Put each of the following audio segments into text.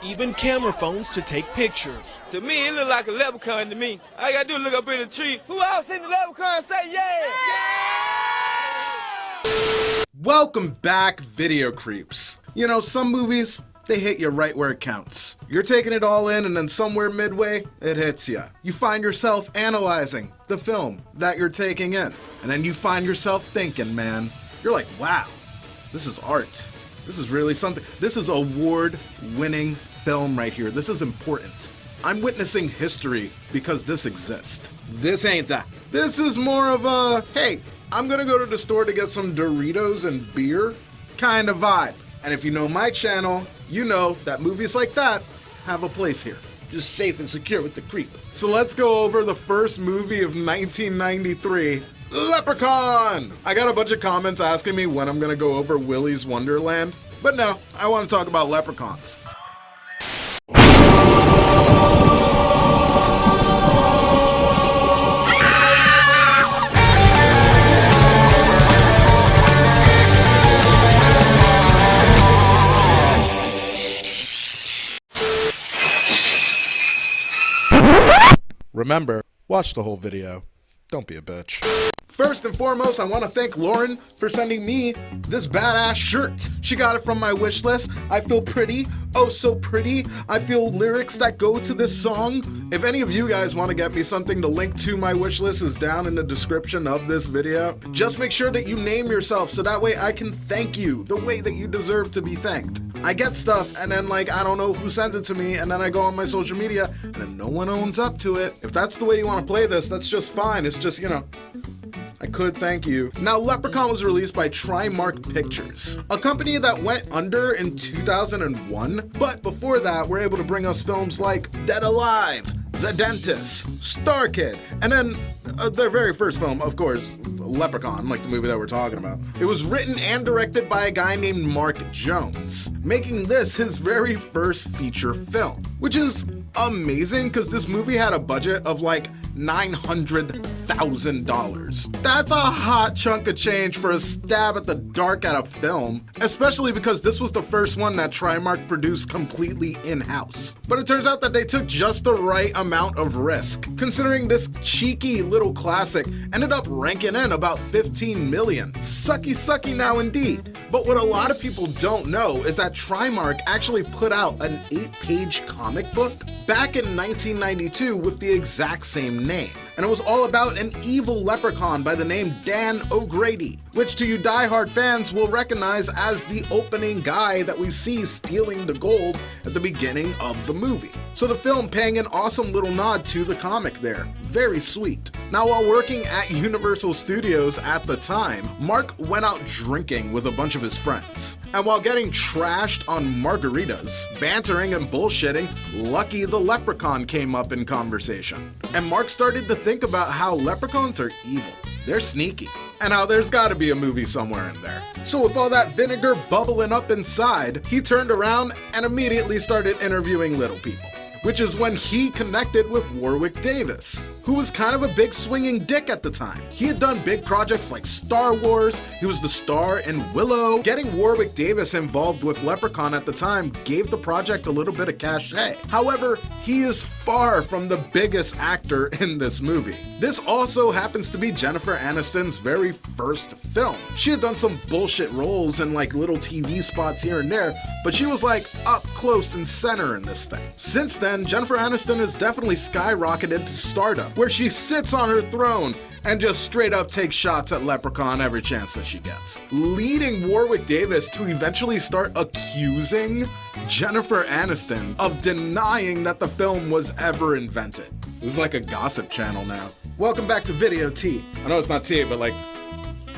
even camera phones to take pictures. To me, it look like a leprechaun to me. All you gotta do is look up in the tree. Who else seen the leprechaun say yeah? Welcome back, video creeps. You know, some movies, they hit you right where it counts. You're taking it all in and then somewhere midway, it hits you. You find yourself analyzing the film that you're taking in. And then you find yourself thinking, man, you're like, wow, this is art. This is really something. This is award-winning film right here. This is important. I'm witnessing history because this exists. This ain't that. This is more of a, hey, I'm gonna go to the store to get some Doritos and beer kind of vibe. And if you know my channel, you know that movies like that have a place here. Just safe and secure with the creep. So let's go over the first movie of 1993, Leprechaun! I got a bunch of comments asking me when I'm gonna go over Willy's Wonderland, but no, I want to talk about leprechauns. Remember, watch the whole video. Don't be a bitch. First and foremost, I want to thank Lauren for sending me this badass shirt. She got it from my wish list. I feel pretty, oh so pretty. I feel lyrics that go to this song. If any of you guys want to get me something, the link to my wish list is down in the description of this video. Just make sure that you name yourself so that way I can thank you the way that you deserve to be thanked. I get stuff and then like I don't know who sent it to me and then I go on my social media and then no one owns up to it. If that's the way you want to play this, that's just fine. It's just, you know, I could thank you. Now, Leprechaun was released by Trimark Pictures, a company that went under in 2001, but before that, were able to bring us films like Dead Alive, The Dentist, Star Kid, and then their very first film, of course, Leprechaun, like the movie that we're talking about. It was written and directed by a guy named Mark Jones, making this his very first feature film, which is amazing because this movie had a budget of like $900,000. That's a hot chunk of change for a stab at the dark at a film, especially because this was the first one that Trimark produced completely in-house. But it turns out that they took just the right amount of risk, considering this cheeky little classic ended up ranking in about 15 million. Sucky sucky now indeed. But what a lot of people don't know is that Trimark actually put out an 8-page comic book back in 1992 with the exact same name. And it was all about an evil leprechaun by the name Dan O'Grady, which to you diehard fans will recognize as the opening guy that we see stealing the gold at the beginning of the movie. So the film paying an awesome little nod to the comic there. Very sweet. Now, while working at Universal Studios at the time, Mark went out drinking with a bunch of his friends. And while getting trashed on margaritas, bantering and bullshitting, Lucky the Leprechaun came up in conversation. And Mark started to think about how leprechauns are evil. They're sneaky. And how there's gotta be a movie somewhere in there. So with all that vinegar bubbling up inside, he turned around and immediately started interviewing little people. Which is when he connected with Warwick Davis, who was kind of a big swinging dick at the time. He had done big projects like Star Wars, he was the star in Willow. Getting Warwick Davis involved with Leprechaun at the time gave the project a little bit of cachet. However, he is far from the biggest actor in this movie. This also happens to be Jennifer Aniston's very first film. She had done some bullshit roles in like little TV spots here and there, but she was like up close and center in this thing. Since then, Jennifer Aniston has definitely skyrocketed to stardom, where she sits on her throne and just straight up takes shots at Leprechaun every chance that she gets, leading Warwick Davis to eventually start accusing Jennifer Aniston of denying that the film was ever invented. This is like a gossip channel now. Welcome back to Video Tea. I know it's not tea, but like,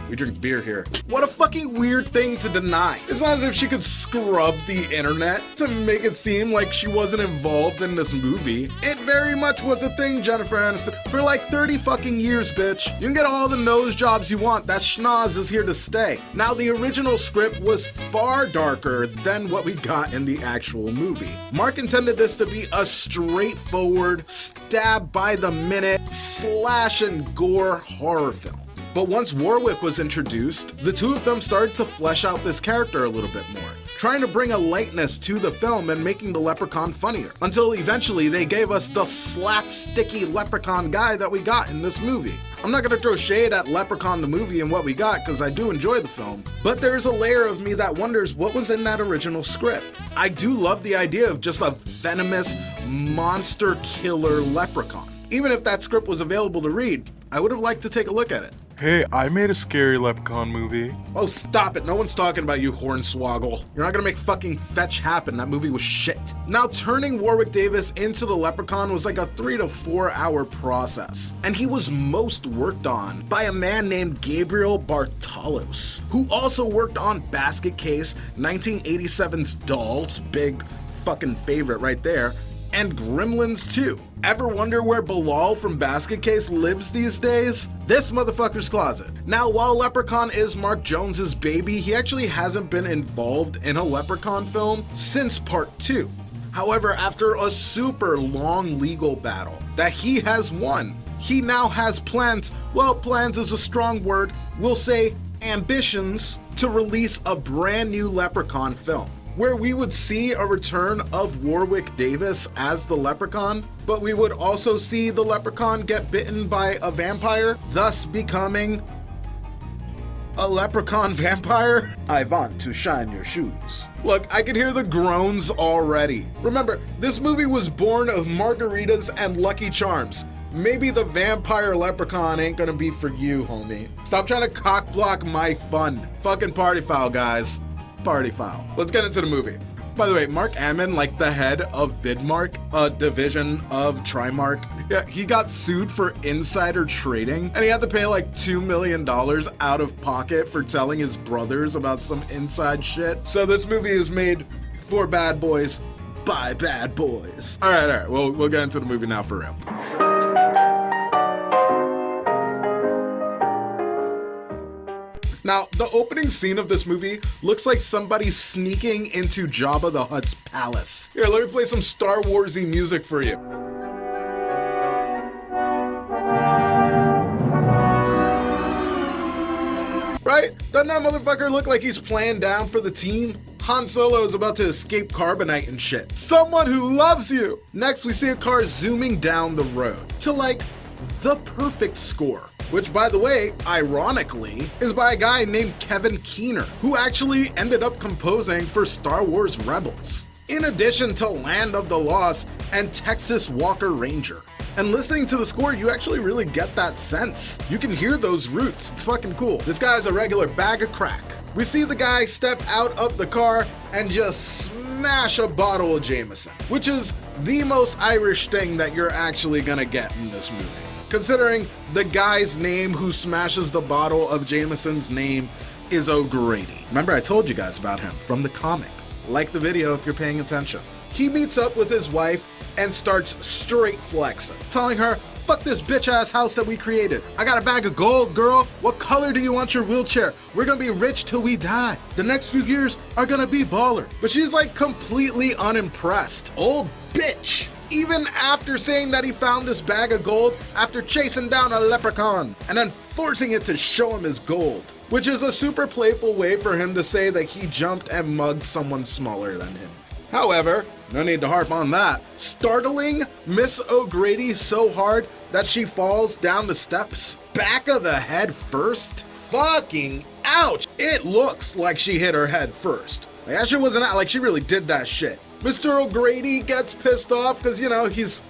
we drink beer here. What a fucking weird thing to deny. It's not as if she could scrub the internet to make it seem like she wasn't involved in this movie. It very much was a thing, Jennifer Aniston. For like 30 fucking years, bitch. You can get all the nose jobs you want. That schnoz is here to stay. Now, the original script was far darker than what we got in the actual movie. Mark intended this to be a straightforward, stab by the minute, slash and gore horror film. But once Warwick was introduced, the two of them started to flesh out this character a little bit more, trying to bring a lightness to the film and making the Leprechaun funnier, until eventually they gave us the slapsticky Leprechaun guy that we got in this movie. I'm not gonna throw shade at Leprechaun the movie and what we got, because I do enjoy the film, but there's a layer of me that wonders what was in that original script. I do love the idea of just a venomous monster killer leprechaun. Even if that script was available to read, I would have liked to take a look at it. Hey, I made a scary Leprechaun movie. Oh, stop it. No one's talking about you, Hornswoggle. You're not gonna make fucking fetch happen. That movie was shit. Now, turning Warwick Davis into the Leprechaun was like a 3 to 4 hour process. And he was most worked on by a man named Gabriel Bartalos, who also worked on Basket Case, 1987's Dolls, big fucking favorite right there, and Gremlins 2. Ever wonder where Bilal from Basket Case lives these days? This motherfucker's closet. Now, while Leprechaun is Mark Jones's baby, he actually hasn't been involved in a Leprechaun film since part 2. However, after a super long legal battle that he has won, he now has plans, well, plans is a strong word, we'll say ambitions, to release a brand new Leprechaun film, where we would see a return of Warwick Davis as the Leprechaun, but we would also see the Leprechaun get bitten by a vampire, thus becoming a leprechaun vampire. I want to shine your shoes. Look, I can hear the groans already. Remember, this movie was born of margaritas and Lucky Charms. Maybe the vampire leprechaun ain't gonna be for you, homie. Stop trying to cock block my fun. Fucking party foul, guys. Party foul. Let's get into the movie. By the way, Mark Ammon, like the head of Vidmark, a division of Trimark, yeah, he got sued for insider trading, and he had to pay like $2 million out of pocket for telling his brothers about some inside shit. So this movie is made for bad boys by bad boys. All right, we'll get into the movie now for real. Now, the opening scene of this movie looks like somebody sneaking into Jabba the Hutt's palace. Here, let me play some Star Wars-y music for you. Right? Doesn't that motherfucker look like he's playing down for the team? Han Solo is about to escape carbonite and shit. Someone who loves you! Next, we see a car zooming down the road to, like, the perfect score. Which, by the way, ironically, is by a guy named Kevin Keener, who actually ended up composing for Star Wars Rebels, in addition to Land of the Lost and Texas Walker Ranger. And listening to the score, you actually really get that sense. You can hear those roots. It's fucking cool. This guy's a regular bag of crack. We see the guy step out of the car and just smash a bottle of Jameson, which is the most Irish thing that you're actually gonna get in this movie. Considering the guy's name who smashes the bottle of Jameson's name is O'Grady. Remember, I told you guys about him from the comic. Like the video if you're paying attention. He meets up with his wife and starts straight flexing, telling her, "Fuck this bitch ass house that we created. I got a bag of gold, girl. What color do you want your wheelchair? We're gonna be rich till we die. The next few years are gonna be baller." But she's like completely unimpressed. Old bitch. Even after saying that he found this bag of gold after chasing down a leprechaun and then forcing it to show him his gold, which is a super playful way for him to say that he jumped and mugged someone smaller than him. However, no need to harp on that, startling Miss O'Grady so hard that she falls down the steps, back of the head first. Fucking ouch! It looks like she hit her head first. Like, that shit wasn't out, like she really did that shit. Mr. O'Grady gets pissed off because, you know, he's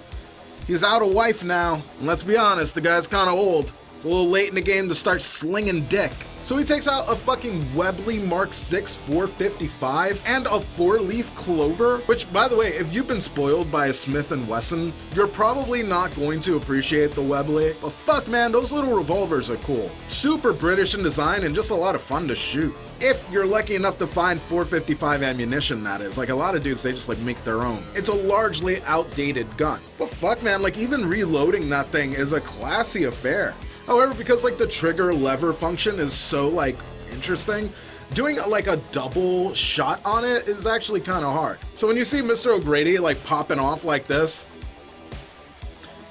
out of wife now. And let's be honest, the guy's kind of old. It's a little late in the game to start slinging dick. So he takes out a fucking Webley Mark 6 455 and a 4-leaf clover, which, by the way, if you've been spoiled by a Smith & Wesson, you're probably not going to appreciate the Webley. But fuck, man, those little revolvers are cool. Super British in design and just a lot of fun to shoot. If you're lucky enough to find 455 ammunition, that is. Like, a lot of dudes, they just, like, make their own. It's a largely outdated gun. But fuck, man, like, even reloading that thing is a classy affair. However, because, like, the trigger lever function is so, like, interesting, doing, like, a double shot on it is actually kind of hard. So when you see Mr. O'Grady, like, popping off like this,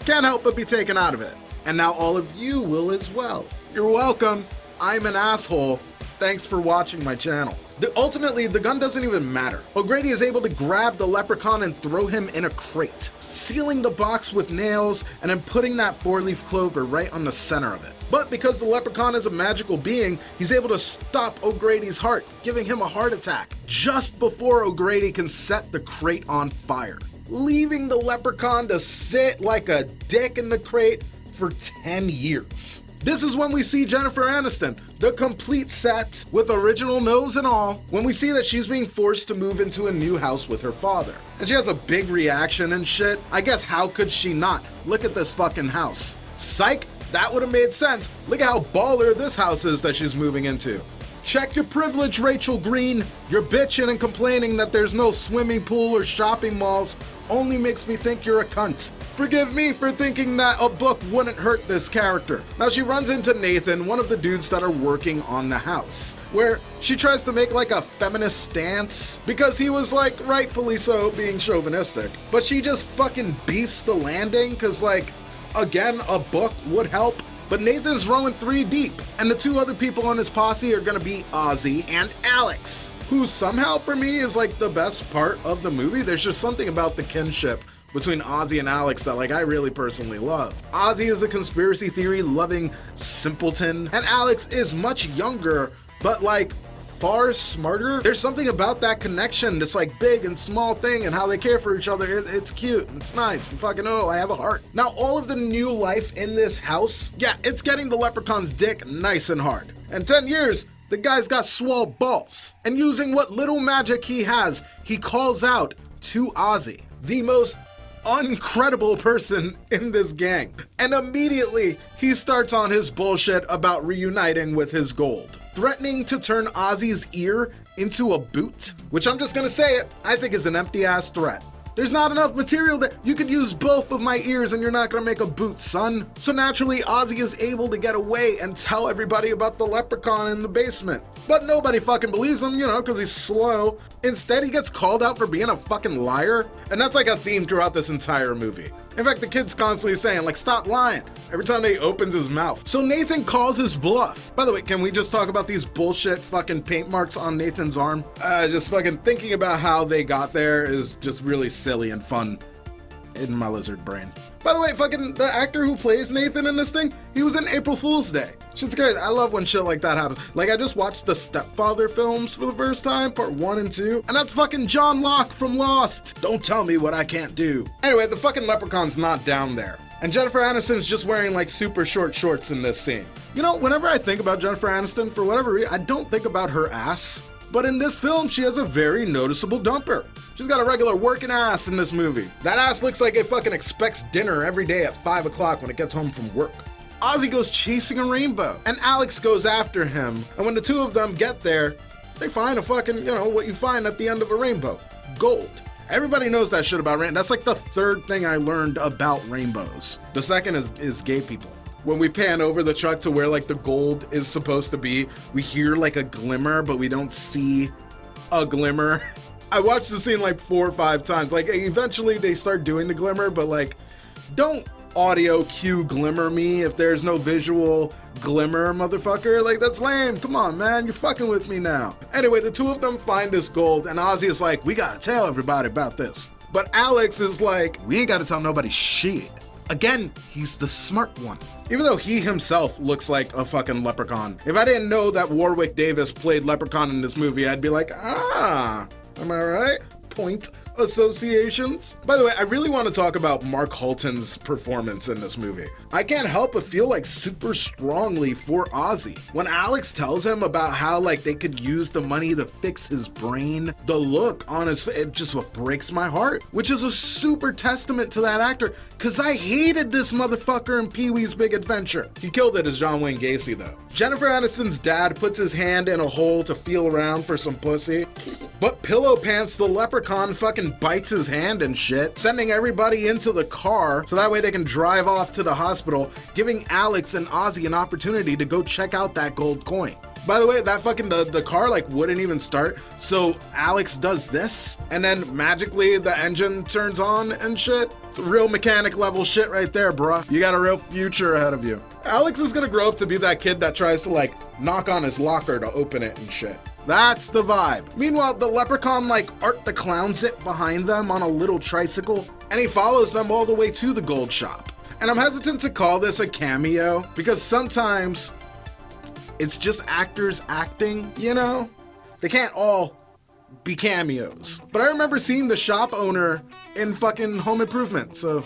can't help but be taken out of it. And now all of you will as well. You're welcome. I'm an asshole. thanks for watching my channel. Ultimately, the gun doesn't even matter. O'Grady is able to grab the leprechaun and throw him in a crate, sealing the box with nails and then putting that 4-leaf clover right on the center of it. But because the leprechaun is a magical being, he's able to stop O'Grady's heart, giving him a heart attack just before O'Grady can set the crate on fire, leaving the leprechaun to sit like a dick in the crate for 10 years. This is when we see Jennifer Aniston, the complete set with original nose and all, when we see that she's being forced to move into a new house with her father. And she has a big reaction and shit. I guess how could she not? Look at this fucking house. Psych, that would have made sense. Look at how baller this house is that she's moving into. Check your privilege, Rachel Green. You're bitching and complaining that there's no swimming pool or shopping malls only makes me think you're a cunt. Forgive me for thinking that a book wouldn't hurt this character. Now she runs into Nathan, one of the dudes that are working on the house, where she tries to make like a feminist stance because he was like rightfully so being chauvinistic, but she just fucking beefs the landing cause like, again, a book would help. But Nathan's rowing 3 deep, and the 2 other people on his posse are gonna be Ozzy and Alex, who somehow for me is like the best part of the movie. There's just something about the kinship between Ozzy and Alex that like I really personally love. Ozzy is a conspiracy theory loving simpleton, and Alex is much younger, but like far smarter. There's something about that connection, this like big and small thing and how they care for each other. It's cute, it's nice, and fucking oh, I have a heart. Now all of the new life in this house, yeah, it's getting the leprechaun's dick nice and hard. And 10 years, the guy's got swole balls. And using what little magic he has, he calls out to Ozzy, the most uncredible person in this gang. And immediately, he starts on his bullshit about reuniting with his gold, threatening to turn Ozzy's ear into a boot, which I'm just gonna say it, I think is an empty-ass threat. There's not enough material that you could use both of my ears and you're not gonna make a boot, son. So naturally, Ozzy is able to get away and tell everybody about the leprechaun in the basement. But nobody fucking believes him, you know, because he's slow. Instead, he gets called out for being a fucking liar. And that's like a theme throughout this entire movie. In fact, the kid's constantly saying, like, stop lying every time he opens his mouth. So Nathan calls his bluff. By the way, can we just talk about these bullshit fucking paint marks on Nathan's arm? Just fucking thinking about how they got there is just really silly and fun in my lizard brain. By the way, fucking the actor who plays Nathan in this thing, he was in April Fool's Day. Shit's great. I love when shit like that happens. Like, I just watched the Stepfather films for the first time, part 1 and 2, and that's fucking John Locke from Lost. Don't tell me what I can't do. Anyway, the fucking leprechaun's not down there. And Jennifer Aniston's just wearing like super short shorts in this scene. You know, whenever I think about Jennifer Aniston, for whatever reason, I don't think about her ass. But in this film, she has a very noticeable dumper. She's got a regular working ass in this movie. That ass looks like it fucking expects dinner every day at 5 o'clock when it gets home from work. Ozzy goes chasing a rainbow, and Alex goes after him. And when the 2 of them get there, they find a fucking, you know, what you find at the end of a rainbow. Gold. Everybody knows that shit about rainbows. That's like the 3rd thing I learned about rainbows. The 2nd is gay people. When we pan over the truck to where like the gold is supposed to be, we hear like a glimmer, but we don't see a glimmer. I watched the scene like 4 or 5 times. Like eventually they start doing the glimmer, but like don't audio cue glimmer me if there's no visual glimmer, motherfucker. Like that's lame. Come on, man. You're fucking with me now. Anyway, the 2 of them find this gold and Ozzy is like, we gotta tell everybody about this. But Alex is like, we ain't gotta tell nobody shit. Again, he's the smart one. Even though he himself looks like a fucking leprechaun. If I didn't know that Warwick Davis played Leprechaun in this movie, I'd be like, ah, am I right? Point associations. By the way, I really want to talk about Mark Holton's performance in this movie. I can't help but feel like super strongly for Ozzy. When Alex tells him about how like they could use the money to fix his brain, the look on his face, it just what breaks my heart, which is a super testament to that actor, cause I hated this motherfucker in Pee-wee's Big Adventure. He killed it as John Wayne Gacy though. Jennifer Aniston's dad puts his hand in a hole to feel around for some pussy, but Pillow Pants the leprechaun fucking bites his hand and shit, sending everybody into the car so that way they can drive off to the hospital, giving Alex and Ozzy an opportunity to go check out that gold coin. By the way, that fucking, the car like wouldn't even start. So Alex does this and then magically the engine turns on and shit. It's real mechanic level shit right there, bruh. You got a real future ahead of you. Alex is gonna grow up to be that kid that tries to like knock on his locker to open it and shit. That's the vibe. Meanwhile, the Leprechaun like Art the Clowns it behind them on a little tricycle, and he follows them all the way to the gold shop. And I'm hesitant to call this a cameo because sometimes it's just actors acting, you know? They can't all be cameos. But I remember seeing the shop owner in fucking Home Improvement, so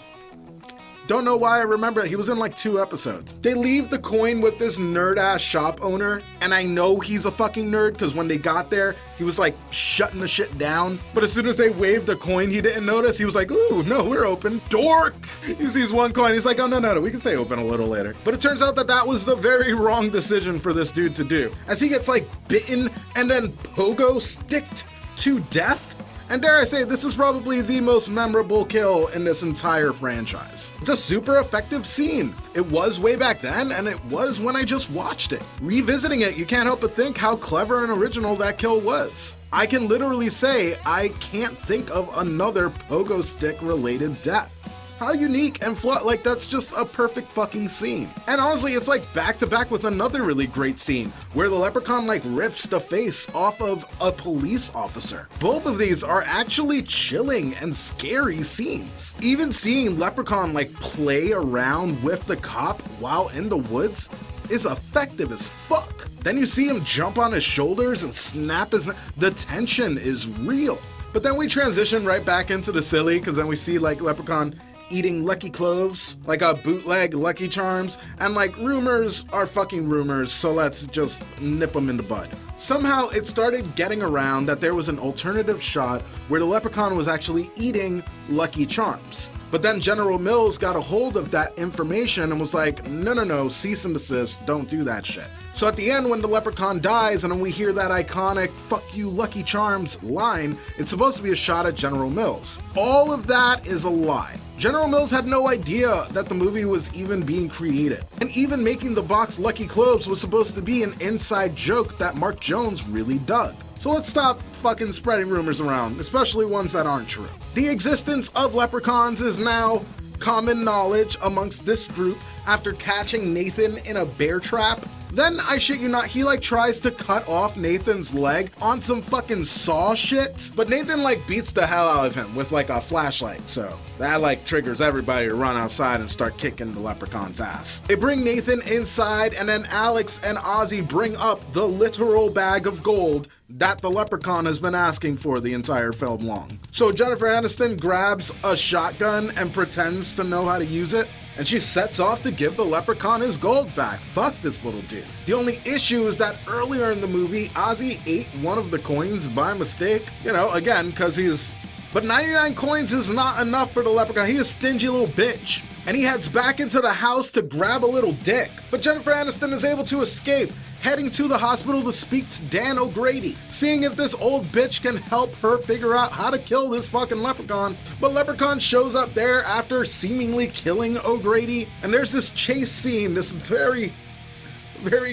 don't know why I remember it. He was in like 2 episodes. They leave the coin with this nerd-ass shop owner, and I know he's a fucking nerd because when they got there, he was like shutting the shit down. But as soon as they waved the coin, he didn't notice. He was like, ooh, no, we're open. Dork! He sees one coin. He's like, oh, no, we can stay open a little later. But it turns out that that was the very wrong decision for this dude to do, as he gets like bitten and then pogo sticked to death. And dare I say, this is probably the most memorable kill in this entire franchise. It's a super effective scene. It was way back then, and it was when I just watched it. Revisiting it, you can't help but think how clever and original that kill was. I can literally say I can't think of another pogo stick related death. How unique and like that's just a perfect fucking scene. And honestly, it's like back to back with another really great scene where the Leprechaun like rips the face off of a police officer. Both of these are actually chilling and scary scenes. Even seeing Leprechaun like play around with the cop while in the woods is effective as fuck. Then you see him jump on his shoulders and snap his the tension is real. But then we transition right back into the silly because then we see like Leprechaun eating Lucky Cloves, like a bootleg Lucky Charms, and like rumors are fucking rumors, so let's just nip them in the bud. Somehow it started getting around that there was an alternative shot where the Leprechaun was actually eating Lucky Charms. But then General Mills got a hold of that information and was like, no, cease and desist, don't do that shit. So at the end, when the Leprechaun dies and when we hear that iconic "fuck you Lucky Charms" line, it's supposed to be a shot at General Mills. All of that is a lie. General Mills had no idea that the movie was even being created. And even making the box Lucky Cloves was supposed to be an inside joke that Mark Jones really dug. So let's stop fucking spreading rumors around, especially ones that aren't true. The existence of leprechauns is now common knowledge amongst this group after catching Nathan in a bear trap. Then, I shit you not, he like tries to cut off Nathan's leg on some fucking saw shit, but Nathan like beats the hell out of him with like a flashlight, so that like triggers everybody to run outside and start kicking the leprechaun's ass. They bring Nathan inside, and then Alex and Ozzy bring up the literal bag of gold that the leprechaun has been asking for the entire film long. So Jennifer Aniston grabs a shotgun and pretends to know how to use it, and she sets off to give the leprechaun his gold back. Fuck this little dude. The only issue is that earlier in the movie, Ozzy ate one of the coins by mistake. You know, again, because he's... But 99 coins is not enough for the leprechaun. He is a stingy little bitch. And he heads back into the house to grab a little dick. But Jennifer Aniston is able to escape, heading to the hospital to speak to Dan O'Grady, seeing if this old bitch can help her figure out how to kill this fucking leprechaun. But Leprechaun shows up there after seemingly killing O'Grady, and there's this chase scene, this very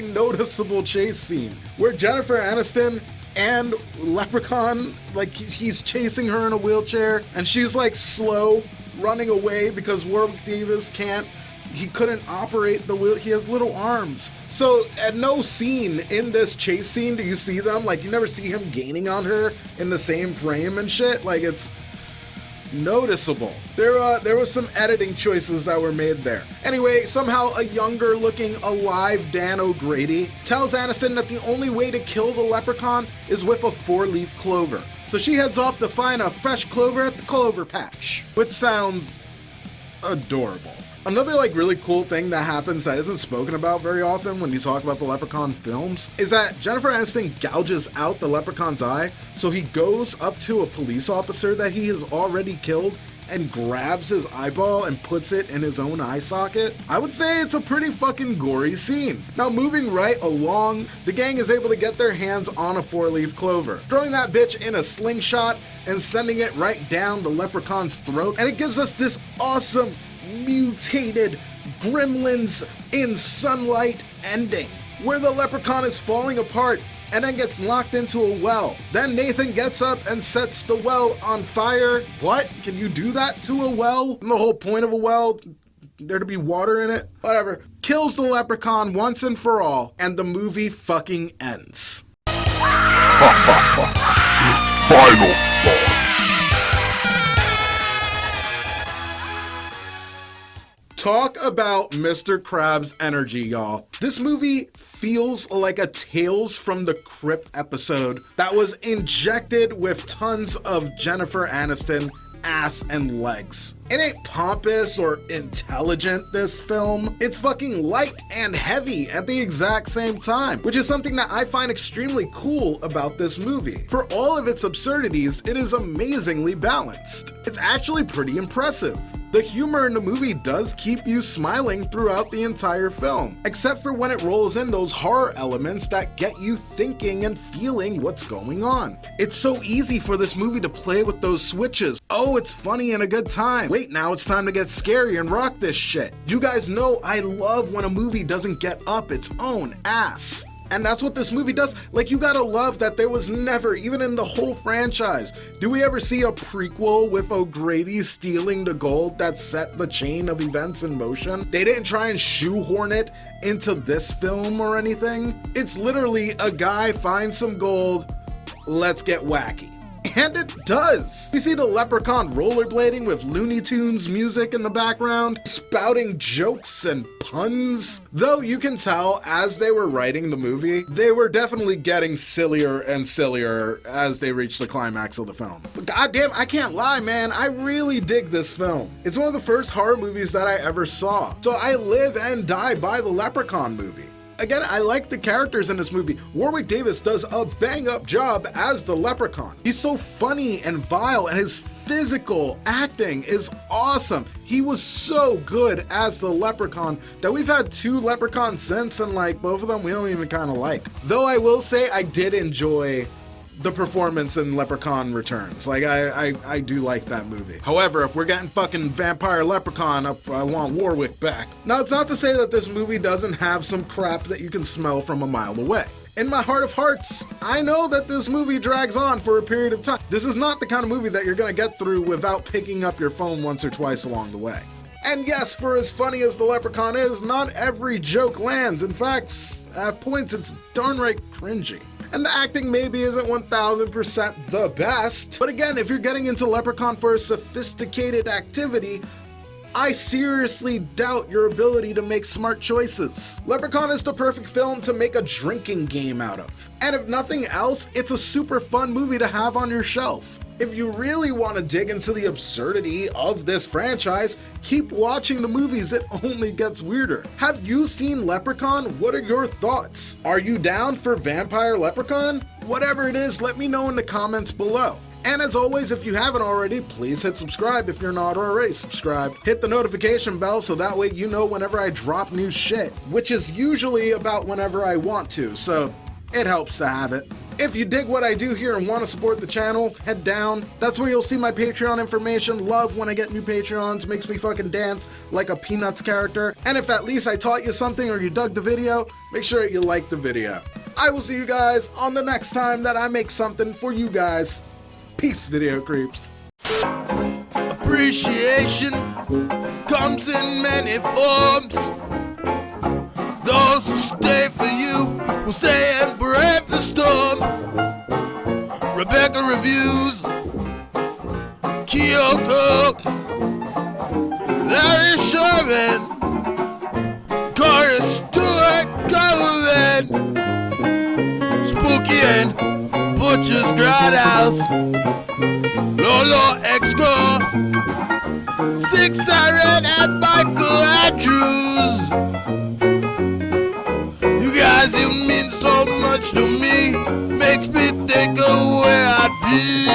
noticeable chase scene, where Jennifer Aniston and Leprechaun, like he's chasing her in a wheelchair, and she's like slow running away because Warwick Davis he couldn't operate the wheel. He has little arms. So at no scene in this chase scene do you see them. Like you never see him gaining on her in the same frame and shit. Like it's noticeable. There was some editing choices that were made there. Anyway, somehow a younger looking alive Dan O'Grady tells Aniston that the only way to kill the leprechaun is with a 4-leaf clover. So she heads off to find a fresh clover at the clover patch, which sounds adorable. Another like really cool thing that happens that isn't spoken about very often when you talk about the Leprechaun films is that Jennifer Aniston gouges out the leprechaun's eye, so he goes up to a police officer that he has already killed and grabs his eyeball and puts it in his own eye socket. I would say it's a pretty fucking gory scene. Now moving right along, the gang is able to get their hands on a 4-leaf clover, throwing that bitch in a slingshot and sending it right down the leprechaun's throat, and it gives us this awesome mutated Gremlins in sunlight ending. where the leprechaun is falling apart and then gets locked into a well. Then Nathan gets up and sets the well on fire. What? Can you do that to a well? And the whole point of a well, there to be water in it? Whatever. Kills the leprechaun once and for all, and the movie fucking ends. Final thoughts. Talk about Mr. Krabs energy, y'all. This movie feels like a Tales from the Crypt episode that was injected with tons of Jennifer Aniston ass and legs. It ain't pompous or intelligent, this film. It's fucking light and heavy at the exact same time, which is something that I find extremely cool about this movie. For all of its absurdities, it is amazingly balanced. It's actually pretty impressive. The humor in the movie does keep you smiling throughout the entire film, except for when it rolls in those horror elements that get you thinking and feeling what's going on. It's so easy for this movie to play with those switches. Oh, it's funny and a good time. Wait, now it's time to get scary and rock this shit. You guys know I love when a movie doesn't get up its own ass. And that's what this movie does. Like, you gotta love that there was never, even in the whole franchise, do we ever see a prequel with O'Grady stealing the gold that set the chain of events in motion? They didn't try and shoehorn it into this film or anything. It's literally a guy finds some gold, let's get wacky. And it does. You see the leprechaun rollerblading with Looney Tunes music in the background, spouting jokes and puns. Though you can tell as they were writing the movie, they were definitely getting sillier and sillier as they reached the climax of the film. But goddamn, I can't lie, man, I really dig this film. It's one of the first horror movies that I ever saw. So I live and die by the Leprechaun movie. Again, I like the characters in this movie. Warwick Davis does a bang-up job as the Leprechaun. He's so funny and vile, and his physical acting is awesome. He was so good as the Leprechaun that we've had 2 Leprechauns since, and like both of them we don't even kind of like. Though I will say I did enjoy the performance in Leprechaun Returns. Like, I do like that movie. However, if we're getting fucking vampire Leprechaun up, I want Warwick back. Now, it's not to say that this movie doesn't have some crap that you can smell from a mile away. In my heart of hearts, I know that this movie drags on for a period of time. This is not the kind of movie that you're gonna get through without picking up your phone once or twice along the way. And yes, for as funny as the Leprechaun is, not every joke lands. In fact, at points it's darn right cringy. And the acting maybe isn't 1000% the best. But again, if you're getting into Leprechaun for a sophisticated activity, I seriously doubt your ability to make smart choices. Leprechaun is the perfect film to make a drinking game out of. And if nothing else, it's a super fun movie to have on your shelf. If you really want to dig into the absurdity of this franchise, keep watching the movies, it only gets weirder. Have you seen Leprechaun? What are your thoughts? Are you down for Vampire Leprechaun? Whatever it is, let me know in the comments below. And as always, if you haven't already, please hit subscribe if you're not already subscribed. Hit the notification bell so that way you know whenever I drop new shit, which is usually about whenever I want to, so it helps to have it. If you dig what I do here and want to support the channel, head down. That's where you'll see my Patreon information. Love when I get new Patreons. Makes me fucking dance like a Peanuts character. And if at least I taught you something or you dug the video, make sure you like the video. I will see you guys on the next time that I make something for you guys. Peace, video creeps. Appreciation comes in many forms. Those who stay for you will stay and brave the storm. Rebecca reviews, Kyoto, Larry Sherman, Corey Stewart, Coven, Spooky and Butcher's Grindhouse, Lolo Exco, Six Siren and Michael Andrews. You guys, you mean so much to me, makes me think of where I'd be.